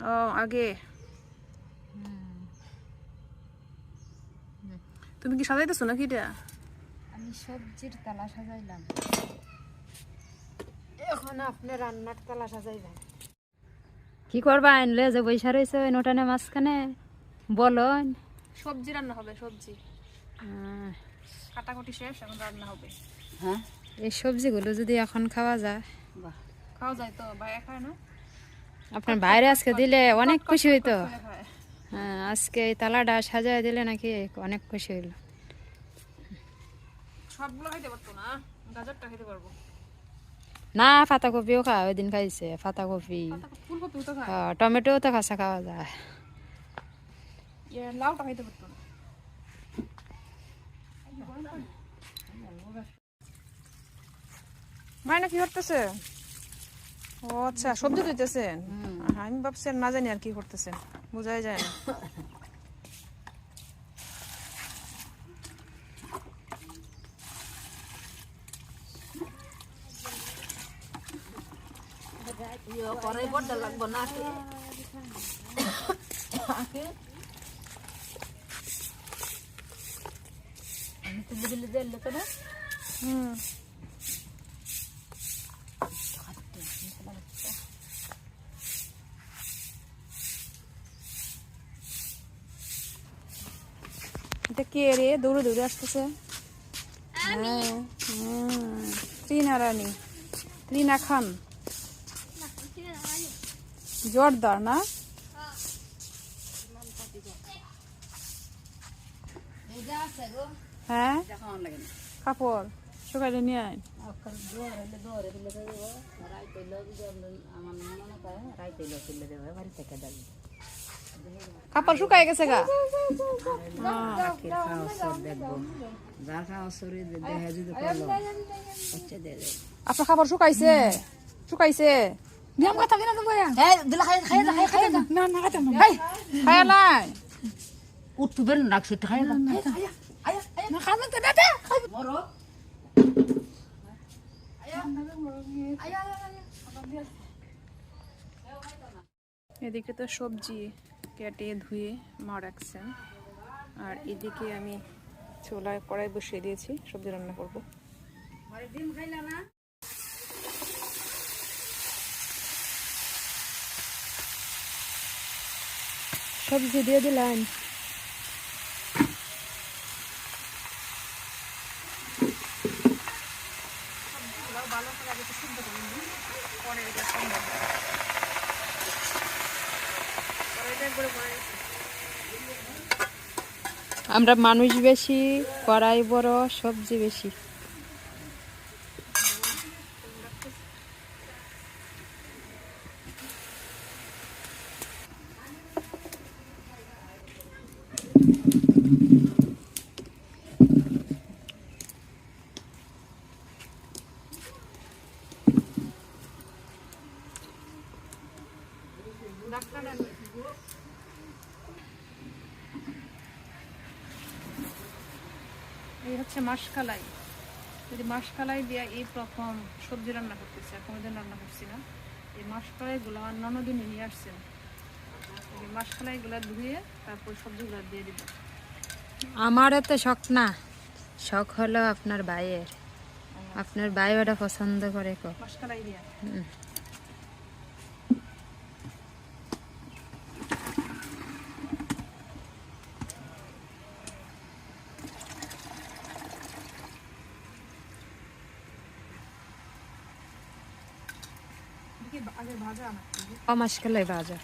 ও আগে তুমি কি সাজাইতেছো নাকি এটা? আমি সবজির তালা সাজাইলাম, এখন আপনি রান্নার তালা সাজাইবেন। কি করবা আনলে যে বৈশা রয়েছে ওই নোটানে মাঝখানে বলুন? সবজি রান্না হবে, সবজি কাটাকুটি শেষ, এখন রান্না হবে। হ্যাঁ, এই সবজিগুলো যদি এখন খাওয়া যায়, বাহ, খাওয়া যায় তো? ভাই খায় না? আপনার বাইরে আজকে দিলে অনেক খুশি হইতো। হ্যাঁ, আজকে এই তালাটা সাজায় দিলে নাকি অনেক খুশি হইল। সবগুলো খাইতে পারতো না, গাজরটা খেতে পারবো না, পাতাকপিও খাওয়া ওই দিন খাইছে, পাতাকপি ফুলকপিও তো খায়, টমেটো তো কাঁচা খাওয়া যায়। লাউটা খাইতে পারতো না। মায়না কি করতেছে? ও আচ্ছা, সবজি ধুইতেছেন? আমি ভাবছি আর না জানি আর কি করতেছেন, বোঝাই যায় না। হুম, এটা কে রে দৌড়ে দৌড়ে আসতেছে? হ্যাঁ, ত্রিনা রানী, ত্রিনা খান জোরদার না? হ্যাঁ, কাপড় শুকাইলে নিয়ে আয়। কাপড় শুকাই গেছে গা? আপনার কাপড় শুকাইছে? শুকাইছে? খায়া নাই? উঠবেন রাখছি খাই এদিকে তো সবজি কেটে ধুয়ে মা রাখছেন, আর এদিকে আমি চুলায় কড়াই বসিয়ে দিয়েছি, সবজি রান্না করব। সবজি দিয়ে দিলেন? আমরা মানুষ বেশি, কড়াই বড়, সবজি বেশি। এই হচ্ছে মাসকালাই, যদি মাসকালাই দিয়ে এই প্রথম সবজি রান্না করতেছি, আর কোনোদিন রান্না করছি না। এই মাসকালাই গুলো আমার ননদিন নিয়ে আসছেন, এই মাসকালাই গুলা ধুয়ে তারপর সবজিগুলো দিয়ে দিব। আমার এত শখ না, শখ হলো আপনার ভাইয়ের। আপনার ভাই ওটা পছন্দ করে কো। মাসকালাই দিয়া আগে ভাজা না মাসকালাই ভাজা,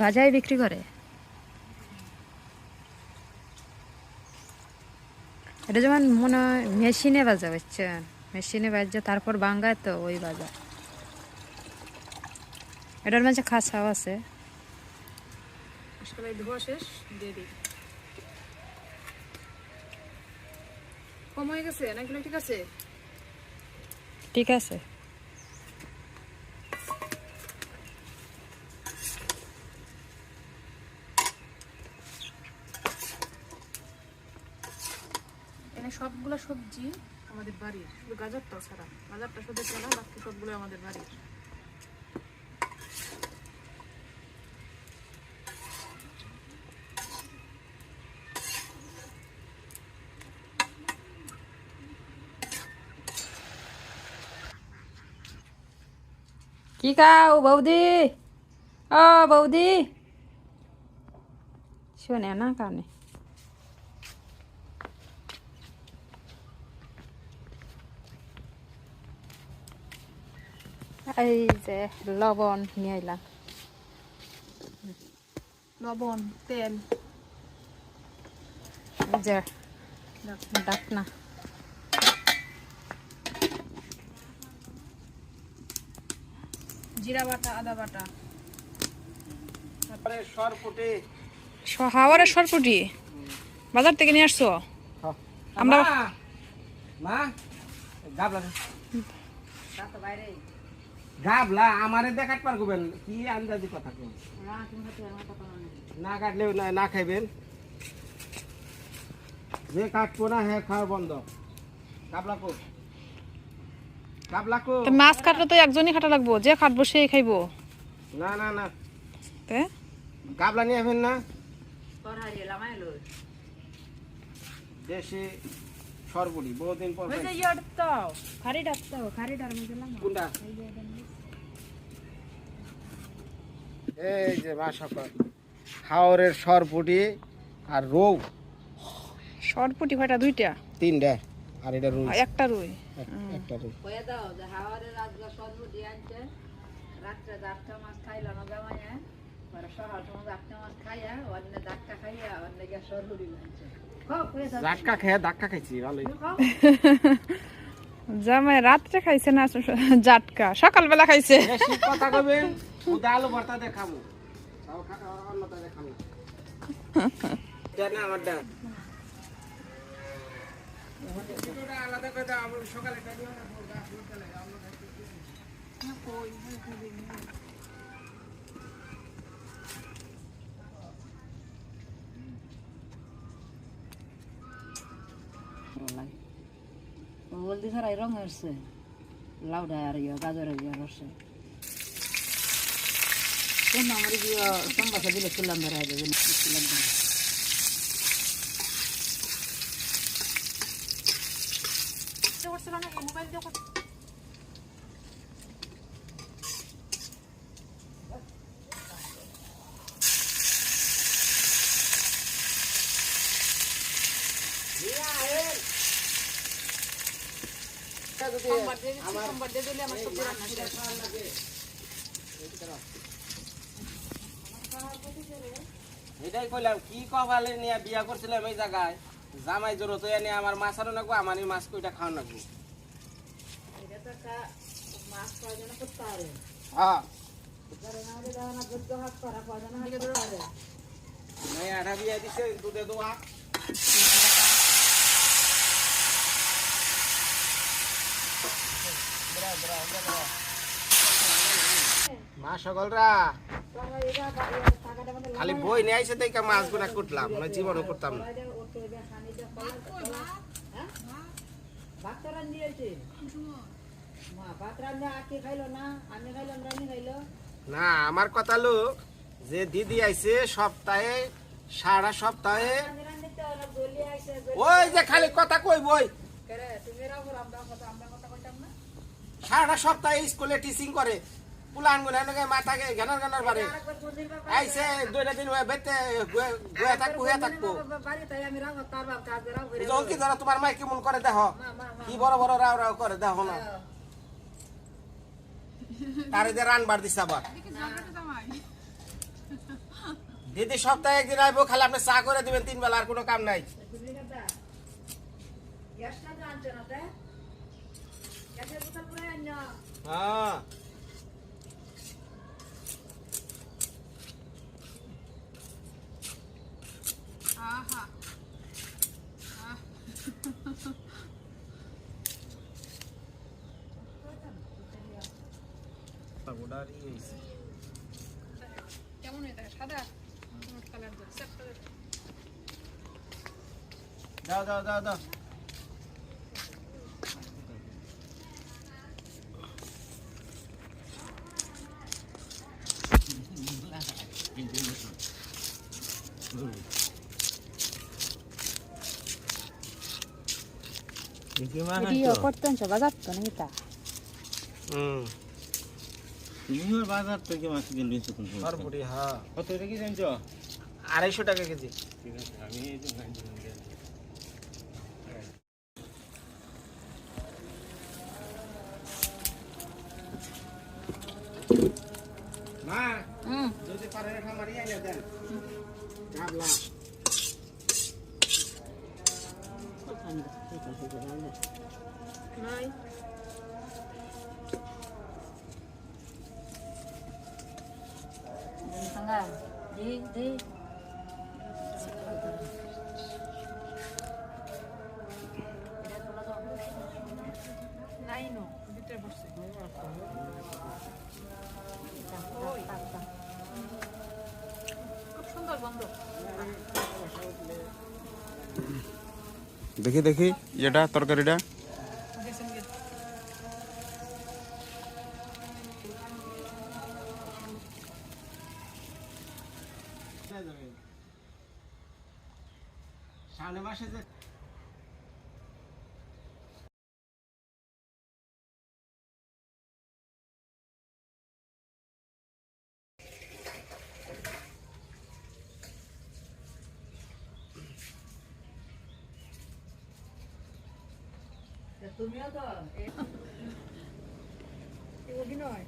ভাজাই বিক্রি করে। এটা যেমন মনে হয় মেশিনে ভাজা, বুঝছেন? মেশিনে ভাজা তারপর বাঙ্গায় তো ওই ভাজা। এটার মাঝে খাসাও আছে। মাসকালাই ধোয়া শেষ, দিয়ে দিই। কম হয়ে গেছে নাকি ঠিক আছে? ঠিক আছে। এখানে সবগুলো সবজি আমাদের বাড়ির, শুধু গাজরটা ছাড়া, গাজরটা শুধু কেনা, বাকি সবগুলো আমাদের বাড়ির। কি খাও বৌদি? ও বৌদি, শোনে না কানে। এই যে লবণ নিয়ে এলাম, লবণ, তেল, এই যে ডাকনা। জিরা বাটা, আদা বাটা, সরপুটি হাওয়ারের সরপুটি বাজার থেকে নিয়ে আসছো? আমরা মা গাবলা গাবলা আমারে দেখাত পার করবেন কি আন্দাজি কথা কই না কাটলেও না খাইবেন যে কাটবো না হ্যাঁ খাওয়া বন্ধ গাবলা কো তো মাছ কাটলে তো একজনই কাটা লাগবো, যে কাটবো সেই খাইবো। না না না তে গাবলা নিয়ে আসবেন না দেশি সরপুটি বহুদিন পর কোনটা এই যে মা সকল হাওরের সরপুটি আর রৌ সরপুটি কয়টা? দুইটা, তিনটা আর এটা রুই একটা রুই। একটা রুই জাটকা খেয়ে ধাক্কা খাইছি ভালোই জামাই রাত্রে খাইছে না জাটকা, সকালবেলা খাইছে। বেশি কথা কইবেন উদা আলু ভর্তা দেখাবো তাও অন্যটা দেখাবো জানা আমারটা এটা আলাদা করে দাও আমরা সকালে খাইবো না গাছ লোকালে আমরা হলদি ছাড়াই রং হচ্ছে লাউডা আর গাজর রসে আমার সম্বাসা দিলে চুলাম ধরা যাবে এটাই কইলাম কি কপালে নিয়ে বিয়া করছিলাম এই জায়গায় জামাই জোরত এনে আমার মাছ আরো নাকবো আমারই মাছ কইটা খাওয়া নাকবো হ্যাঁ আঠা বিয়া দিছে দুধে দোয়া মা সকলরা খালি বই নিয়ে আইসে দেখে মাছ গুলা কুটলাম না জীবনও করতাম না না আমার কথা লো যে দিদি আইছে সপ্তাহে সারা সপ্তাহে ওই যে খালি কথা কই বই সারা সপ্তাহে স্কুলে টিচিং করে পুলান গুলা মাথাকে গানার গানার বাড়ে আইসে দুইটা দিন বেতে গুয়া থাকবো জলকি ধরা তোমার মাই কেমন করে দেখো কি বড় বড় রাও রাও করে দেখো না তারে যে রানবার দিছে আবার দিদি সপ্তাহে একদিন আইবো খালি আপনি চা করে দিবেন 3 বেলা আর কোনো কাম নাই হ্যাঁ কেমন হয়ে সাদা কালার দাও দাও দাও দাও ভিডিও করতেন সব বাজার তো নাকি তা তুমি বাজার থেকে মাছ কিনবি তখন সরপুরি হ্যাঁ কত এটা কি জানছো 250 টাকা কেজি ঠিক আছে আমি এই যে মা যদি পারে রেখা মারি আইলে দেন গাবলা নাই Tangga, di. নাই নো ভিতরে বসছে খুব সুন্দর গন্ধ দেখি দেখি এটা তরকারিটা গেছেন গে সামনে মাসে যে তুমিও তো অভিনয়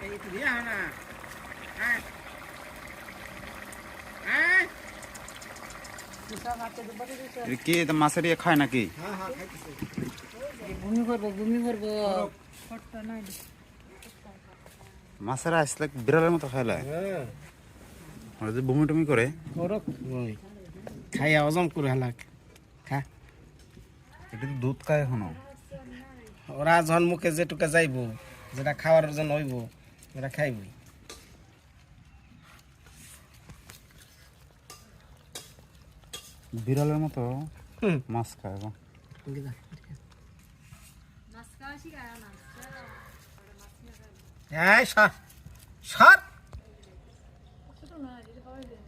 এই তো দিয়া না হ্যাঁ হ্যাঁ এটা কি এটা মাছের ইয়ে খায় নাকি হ্যাঁ হ্যাঁ খাইতেছে bumi করবো ফটটা নাই মাছের আসলে বিড়ালের মতো খাইলে হ্যাঁ আর যদি বমি টমি করে করক ওই খাইয়া হজম করে হালাক খা এটা তো দুধ খায় এখনো ওরা যখন মুখে যেটুকা যাইব যেটা খাওয়ার জন্য হইব ওরা খাইব বিড়ালের মতো মাছ খায় গো। এই সর সর ছোট না এটা পাওয়া যায়